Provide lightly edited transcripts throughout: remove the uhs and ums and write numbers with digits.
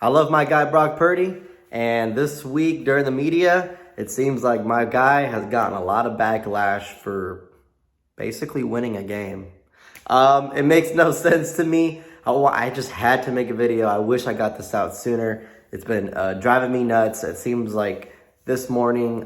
I love my guy Brock Purdy, and this week during the media, it seems like my guy has gotten a lot of backlash for basically winning a game. It makes no sense to me. I just had to make a video. I wish I got this out sooner. It's been driving me nuts. It seems like this morning,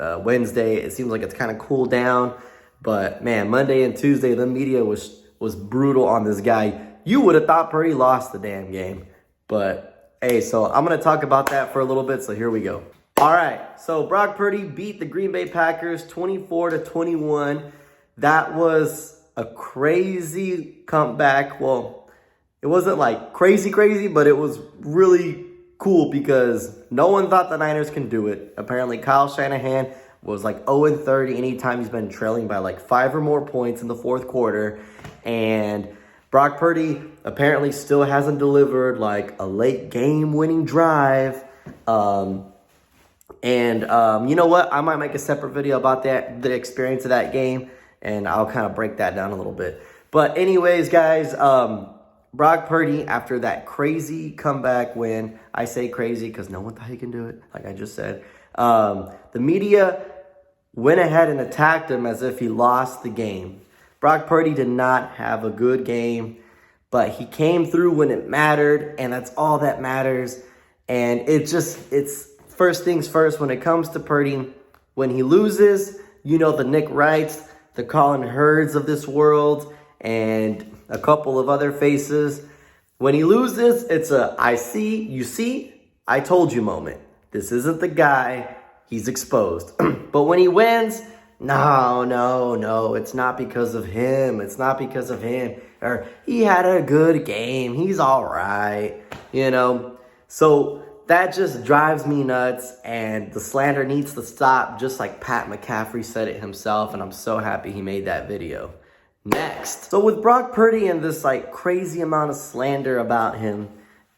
Wednesday, it seems like it's kind of cooled down. But man, Monday and Tuesday, the media was brutal on this guy. You would have thought Purdy lost the damn game. But hey, so I'm going to talk about that for a little bit. So here we go. All right. So Brock Purdy beat the Green Bay Packers 24-21. That was a crazy comeback. Well, it wasn't like crazy, but it was really cool because no one thought the Niners can do it. Apparently, Kyle Shanahan was like 0-30 anytime he's been trailing by like 5 or more points in the fourth quarter. And Brock Purdy apparently still hasn't delivered like a late game winning drive. You know what? I might make a separate video about that, the experience of that game, and I'll kind of break that down a little bit. But anyways, guys, Brock Purdy, after that crazy comeback win, I say crazy because no one thought he can do it, like I just said. The media went ahead and attacked him as if he lost the game. Brock Purdy did not have a good game, but he came through when it mattered, and that's all that matters. And it's first things first when it comes to Purdy. When he loses, you know, the Nick Wrights, the Colin Hurds of this world, and a couple of other faces. When he loses, it's a I told you moment. This isn't the guy. He's exposed. But when he wins, no, it's not because of him. It's not because of him. Or he had a good game. He's all right, you know. So that just drives me nuts, and the slander needs to stop, just like Pat McCaffrey said it himself, and I'm so happy he made that video. Next. So with Brock Purdy and this like crazy amount of slander about him,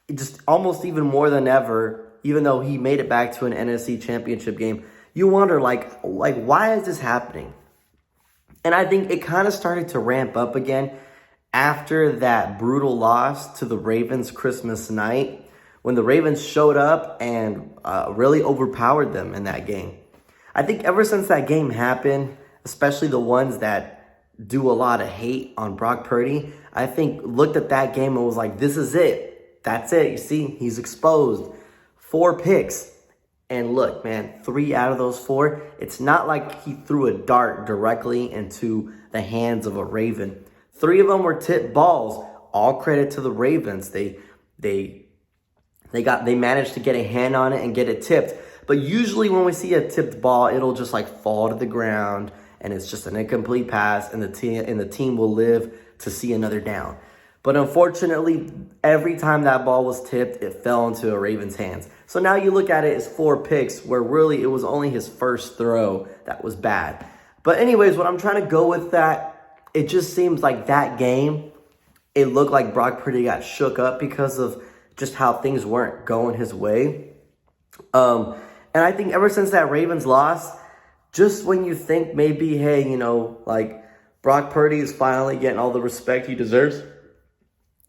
it just almost even more than ever, even though he made it back to an NFC championship game, you wonder like why is this happening? And I think it kind of started to ramp up again after that brutal loss to the Ravens Christmas night, when the Ravens showed up and really overpowered them in that game. I think ever since that game happened, especially the ones that do a lot of hate on Brock Purdy, I think looked at that game and was like, this is it. That's it. You see, he's exposed. 4 picks. And look, man, 3 out of those 4, it's not like he threw a dart directly into the hands of a Raven. 3 of them were tipped balls. All credit to the Ravens. They managed to get a hand on it and get it tipped. But usually when we see a tipped ball, it'll just like fall to the ground, and it's just an incomplete pass, and the team will live to see another down. But unfortunately, every time that ball was tipped, it fell into a Ravens' hands. So now you look at it as 4 picks, where really it was only his first throw that was bad. But anyways, what I'm trying to go with that, it just seems like that game, it looked like Brock Purdy got shook up because of just how things weren't going his way. And I think ever since that Ravens loss, just when you think maybe, hey, you know, like Brock Purdy is finally getting all the respect he deserves,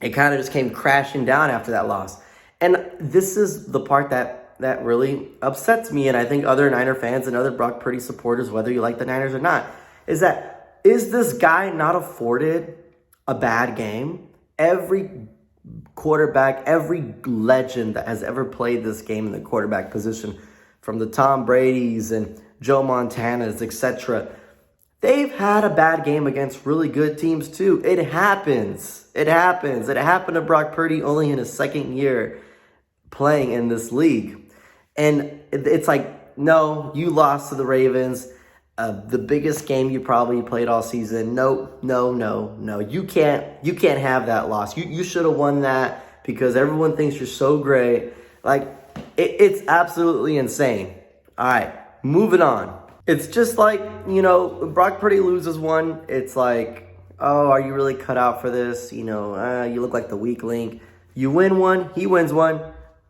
it kind of just came crashing down after that loss. And this is the part that really upsets me, and I think other Niner fans and other Brock Purdy supporters, whether you like the Niners or not, is this guy not afforded a bad game? Every quarterback, every legend that has ever played this game in the quarterback position, from the Tom Brady's and Joe Montana's, etc., they've had a bad game against really good teams too. It happens. It happened to Brock Purdy only in his second year playing in this league. And it's like, no, you lost to the Ravens. The biggest game you probably played all season. No. You can't have that loss. You should have won that because everyone thinks you're so great. Like, it's absolutely insane. All right, moving on. It's just like, you know, Brock Purdy loses one. It's like, oh, are you really cut out for this? You know, you look like the weak link. You win one, he wins one.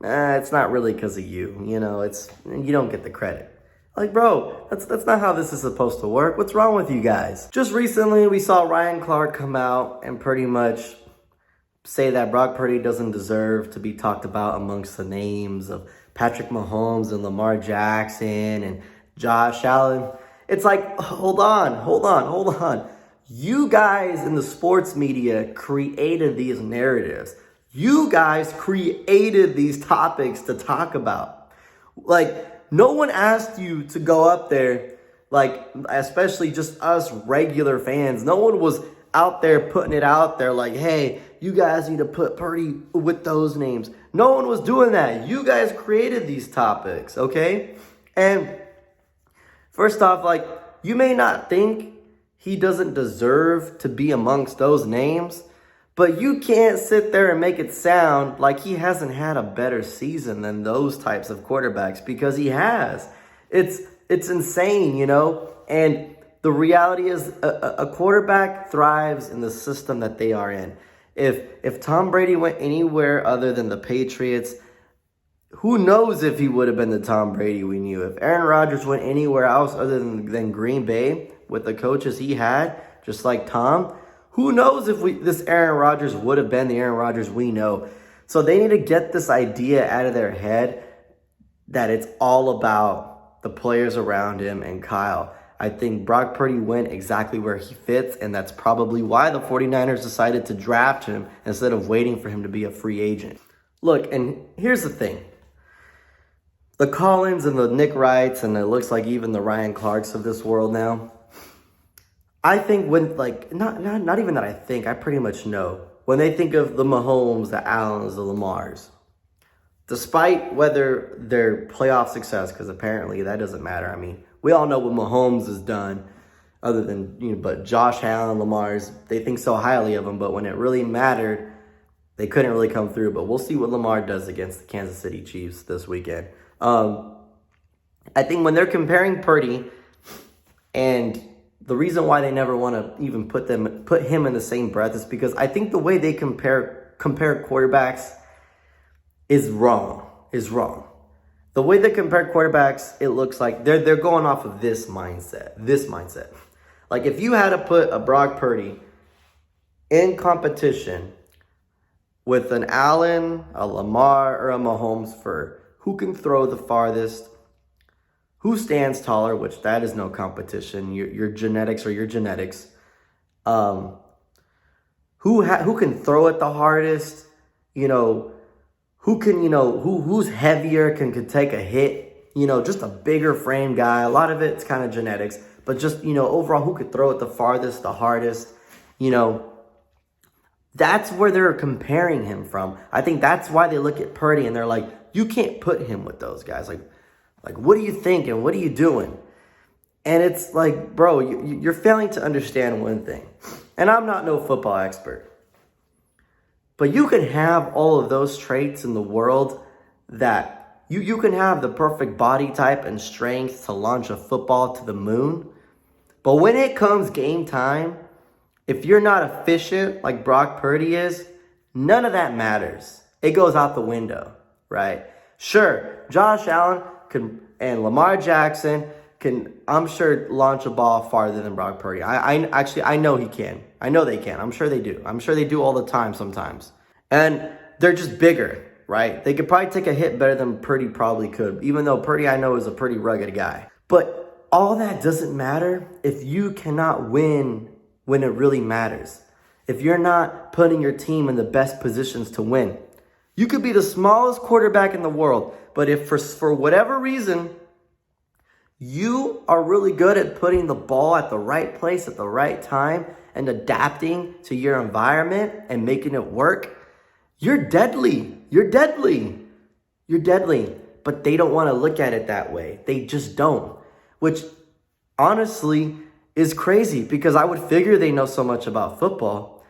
It's not really because of you. You know, you don't get the credit. Like, bro, that's not how this is supposed to work. What's wrong with you guys? Just recently, we saw Ryan Clark come out and pretty much say that Brock Purdy doesn't deserve to be talked about amongst the names of Patrick Mahomes and Lamar Jackson and Josh Allen. It's like, hold on. You guys in the sports media created these narratives. You guys created these topics to talk about. Like, no one asked you to go up there, like, especially just us regular fans. No one was out there putting it out there like, hey, you guys need to put Purdy with those names. No one was doing that. You guys created these topics, okay? And first off, like, you may not think he doesn't deserve to be amongst those names, but you can't sit there and make it sound like he hasn't had a better season than those types of quarterbacks, because he has. It's insane, you know? And the reality is a quarterback thrives in the system that they are in. If Tom Brady went anywhere other than the Patriots, who knows if he would have been the Tom Brady we knew. If Aaron Rodgers went anywhere else other than Green Bay with the coaches he had, just like Tom, who knows if this Aaron Rodgers would have been the Aaron Rodgers we know. So they need to get this idea out of their head that it's all about the players around him and Kyle. I think Brock Purdy went exactly where he fits, and that's probably why the 49ers decided to draft him instead of waiting for him to be a free agent. Look, and here's the thing. The Collins and the Nick Wrights, and it looks like even the Ryan Clarks of this world now, I think when, like, not even that I think, I pretty much know. When they think of the Mahomes, the Allens, the Lamars, despite whether their playoff success, because apparently that doesn't matter. I mean, we all know what Mahomes has done, other than, you know, but Josh Allen, Lamar's, they think so highly of him, but when it really mattered, they couldn't really come through. But we'll see what Lamar does against the Kansas City Chiefs this weekend. I think when they're comparing Purdy, and the reason why they never want to even put him in the same breath is because I think the way they compare quarterbacks is wrong. The way they compare quarterbacks, it looks like they're going off of this mindset. Like, if you had to put a Brock Purdy in competition with an Allen, a Lamar, or a Mahomes for who can throw the farthest, who stands taller, which that is no competition. Your genetics are your genetics. Who can throw it the hardest? You know, who can, you know, who's heavier, can take a hit, you know, just a bigger frame guy. A lot of it's kind of genetics, but just, you know, overall, who could throw it the farthest, the hardest, you know, that's where they're comparing him from. I think that's why they look at Purdy and they're like, you can't put him with those guys. Like, what are you thinking? What are you doing? And it's like, bro, you're failing to understand one thing. And I'm not no football expert. But you can have all of those traits in the world, that you can have the perfect body type and strength to launch a football to the moon. But when it comes game time, if you're not efficient like Brock Purdy is, none of that matters. It goes out the window, right? Sure, Josh Allen and Lamar Jackson can, I'm sure, launch a ball farther than Brock Purdy. I know he can. I know they can. I'm sure they do. I'm sure they do all the time sometimes. And they're just bigger, right? They could probably take a hit better than Purdy probably could, even though Purdy, I know, is a pretty rugged guy. But all that doesn't matter if you cannot win when it really matters. If you're not putting your team in the best positions to win. You could be the smallest quarterback in the world, but if for whatever reason, you are really good at putting the ball at the right place at the right time and adapting to your environment and making it work, you're deadly. But they don't want to look at it that way. They just don't. Which honestly is crazy, because I would figure they know so much about football.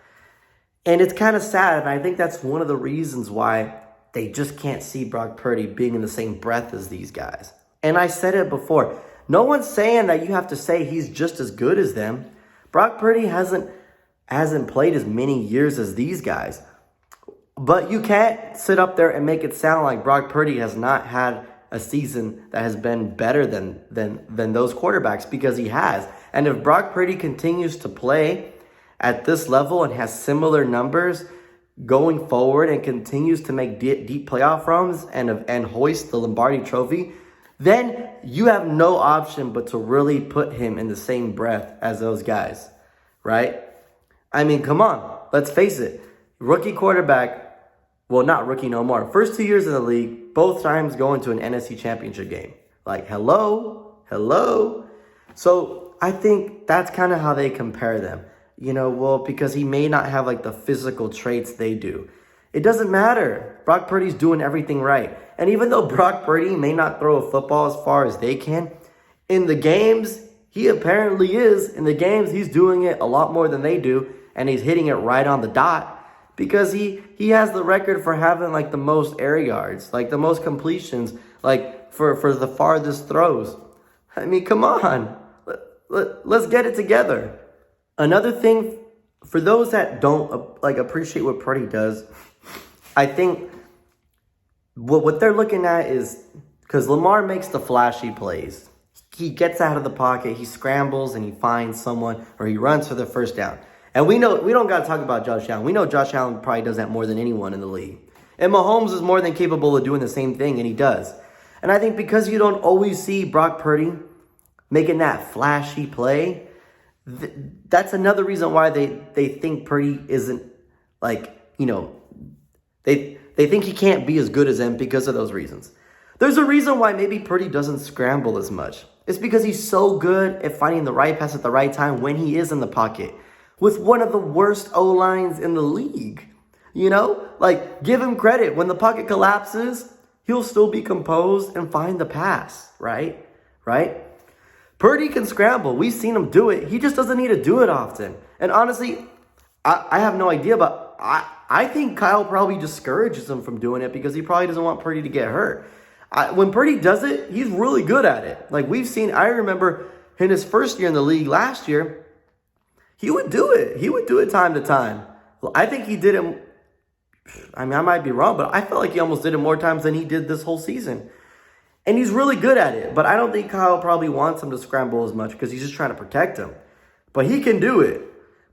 And it's kind of sad, and I think that's one of the reasons why they just can't see Brock Purdy being in the same breath as these guys. And I said it before. No one's saying that you have to say he's just as good as them. Brock Purdy hasn't played as many years as these guys. But you can't sit up there and make it sound like Brock Purdy has not had a season that has been better than those quarterbacks, because he has. And if Brock Purdy continues to play at this level and has similar numbers, going forward and continues to make deep playoff runs and hoist the Lombardi trophy, then you have no option but to really put him in the same breath as those guys, right? I mean, come on, let's face it. Rookie quarterback, well, not rookie no more. First 2 years in the league, both times going to an NFC championship game. Like, hello. So I think that's kind of how they compare them. Well, because he may not have like the physical traits they do. It doesn't matter. Brock Purdy's doing everything right. And even though Brock Purdy may not throw a football as far as they can, in the games, he apparently is. In the games, he's doing it a lot more than they do. And he's hitting it right on the dot. Because he has the record for having like the most air yards, like the most completions, like for the farthest throws. I mean, come on. Let's get it together. Another thing, for those that don't like appreciate what Purdy does, I think what they're looking at is, because Lamar makes the flashy plays. He gets out of the pocket, he scrambles, and he finds someone, or he runs for the first down. And we know, we don't got to talk about Josh Allen. We know Josh Allen probably does that more than anyone in the league. And Mahomes is more than capable of doing the same thing, and he does. And I think because you don't always see Brock Purdy making that flashy play, that's another reason why they think Purdy isn't like, they think he can't be as good as him because of those reasons. There's a reason why maybe Purdy doesn't scramble as much. It's because he's so good at finding the right pass at the right time when he is in the pocket. With one of the worst O-lines in the league. Like, give him credit. When the pocket collapses, he'll still be composed and find the pass, right? Purdy can scramble. We've seen him do it. He just doesn't need to do it often. And honestly, I have no idea, but I think Kyle probably discourages him from doing it because he probably doesn't want Purdy to get hurt. When Purdy does it, he's really good at it. Like I remember in his first year in the league last year, he would do it. He would do it time to time. Well, I think he did it. I mean, I might be wrong, but I felt like he almost did it more times than he did this whole season. And he's really good at it. But I don't think Kyle probably wants him to scramble as much because he's just trying to protect him. But he can do it.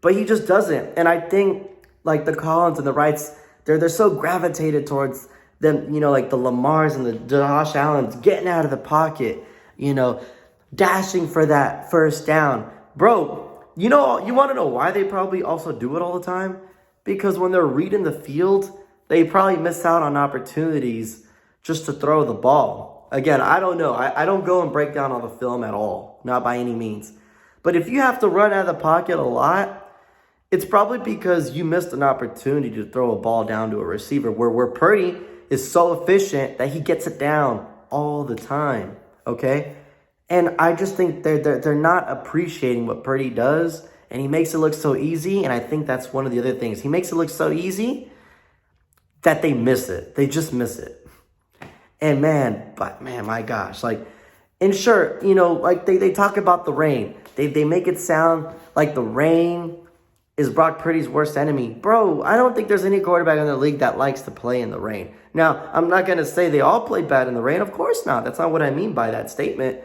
But he just doesn't. And I think like the Collins and the Wrights, they're so gravitated towards them, like the Lamars and the Josh Allens getting out of the pocket, dashing for that first down. Bro, you want to know why they probably also do it all the time? Because when they're reading the field, they probably miss out on opportunities just to throw the ball. Again, I don't know. I don't go and break down all the film at all. Not by any means. But if you have to run out of the pocket a lot, it's probably because you missed an opportunity to throw a ball down to a receiver where Purdy is so efficient that he gets it down all the time. Okay? And I just think they're not appreciating what Purdy does, and he makes it look so easy, and I think that's one of the other things. He makes it look so easy that they miss it. They just miss it. And man, my gosh. And sure, like they talk about the rain. They make it sound like the rain is Brock Purdy's worst enemy. Bro, I don't think there's any quarterback in the league that likes to play in the rain. Now, I'm not going to say they all play bad in the rain. Of course not. That's not what I mean by that statement.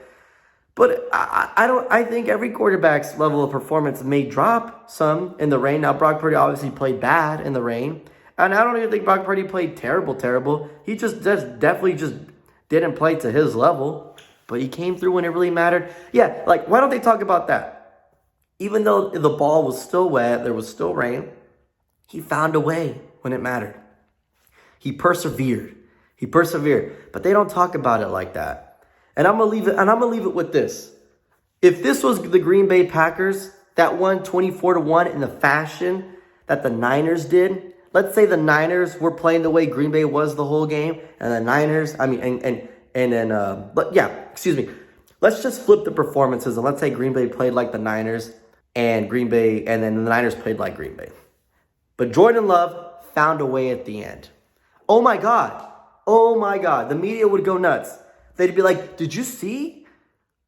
But I think every quarterback's level of performance may drop some in the rain. Now, Brock Purdy obviously played bad in the rain. And I don't even think Brock Purdy played terrible. He just definitely just didn't play to his level. But he came through when it really mattered. Yeah, why don't they talk about that? Even though the ball was still wet, there was still rain, he found a way when it mattered. He persevered. But they don't talk about it like that. And I'm gonna leave it with this. If this was the Green Bay Packers that won 24-1 in the fashion that the Niners did, let's say the Niners were playing the way Green Bay was the whole game, and the Niners, let's just flip the performances, and let's say Green Bay played like the Niners, and then the Niners played like Green Bay. But Jordan Love found a way at the end. Oh my God, the media would go nuts. They'd be like, did you see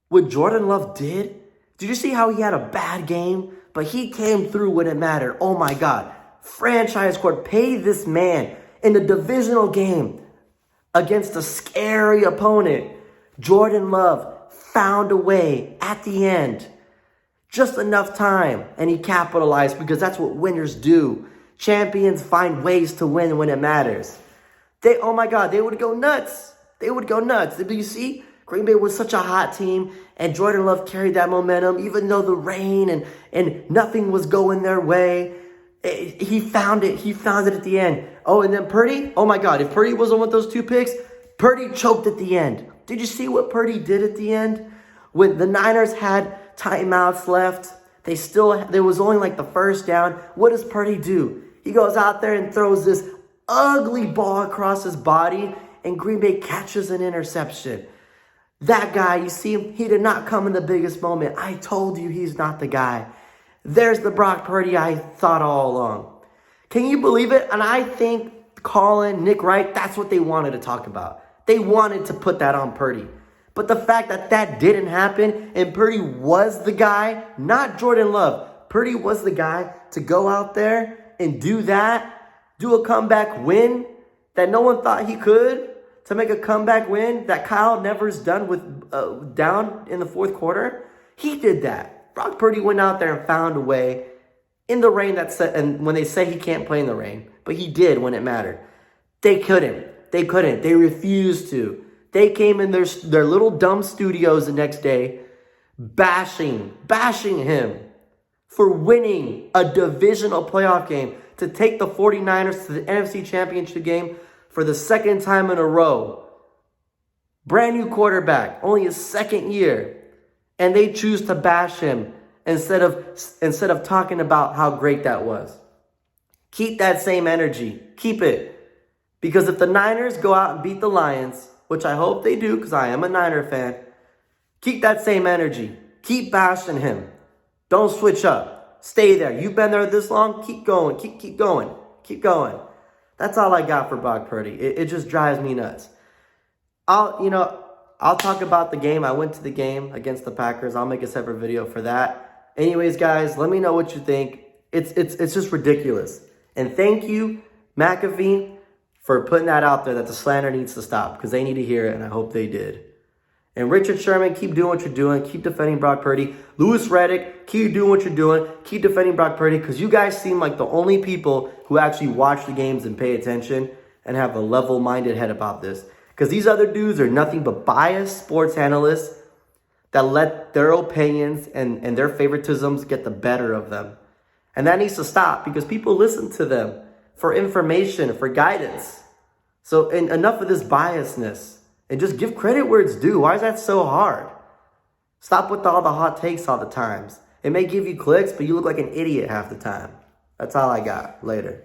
what Jordan Love did? Did you see how he had a bad game? But he came through when it mattered. Oh my God. Franchise court, pay this man in a divisional game against a scary opponent. Jordan Love found a way at the end. Just enough time. And he capitalized because that's what winners do. Champions find ways to win when it matters. Oh my God, they would go nuts. They would go nuts. Did you see? Green Bay was such a hot team, and Jordan Love carried that momentum, even though the rain and nothing was going their way. He found it. He found it at the end. Oh, and then Purdy? Oh my God, if Purdy wasn't with those 2 picks, Purdy choked at the end. Did you see what Purdy did at the end? When the Niners had timeouts left, there was only like the first down. What does Purdy do? He goes out there and throws this ugly ball across his body, and Green Bay catches an interception. That guy, you see him, he did not come in the biggest moment. I told you he's not the guy. There's the Brock Purdy I thought all along. Can you believe it? And I think Colin, Nick Wright, that's what they wanted to talk about. They wanted to put that on Purdy. But the fact that that didn't happen, and Purdy was the guy, not Jordan Love. Purdy was the guy to go out there and do that, do a comeback win that no one thought he could, to make a comeback win that Kyle Never's done with down in the 4th quarter. He did that. Brock Purdy went out there and found a way in the rain and when they say he can't play in the rain, but he did when it mattered. They couldn't. They refused to. They came in their little dumb studios the next day, bashing him for winning a divisional playoff game to take the 49ers to the NFC Championship game for the 2nd time in a row. Brand new quarterback, only his 2nd year. And they choose to bash him instead of talking about how great that was. Keep that same energy. Keep it. Because if the Niners go out and beat the Lions, which I hope they do because I am a Niner fan, keep that same energy. Keep bashing him. Don't switch up. Stay there. You've been there this long. Keep going. Keep going. Keep going. That's all I got for Brock Purdy. It just drives me nuts. I'll talk about the game. I went to the game against the Packers. I'll make a separate video for that. Anyways, guys, let me know what you think. It's just ridiculous. And thank you, McAfee, for putting that out there that the slander needs to stop, because they need to hear it, and I hope they did. And Richard Sherman, keep doing what you're doing. Keep defending Brock Purdy. Louis Riddick, keep doing what you're doing. Keep defending Brock Purdy, because you guys seem like the only people who actually watch the games and pay attention and have a level-minded head about this. Because these other dudes are nothing but biased sports analysts that let their opinions and their favoritisms get the better of them. And that needs to stop, because people listen to them for information, for guidance. So enough of this biasness. And just give credit where it's due. Why is that so hard? Stop with all the hot takes all the times. It may give you clicks, but you look like an idiot half the time. That's all I got. Later.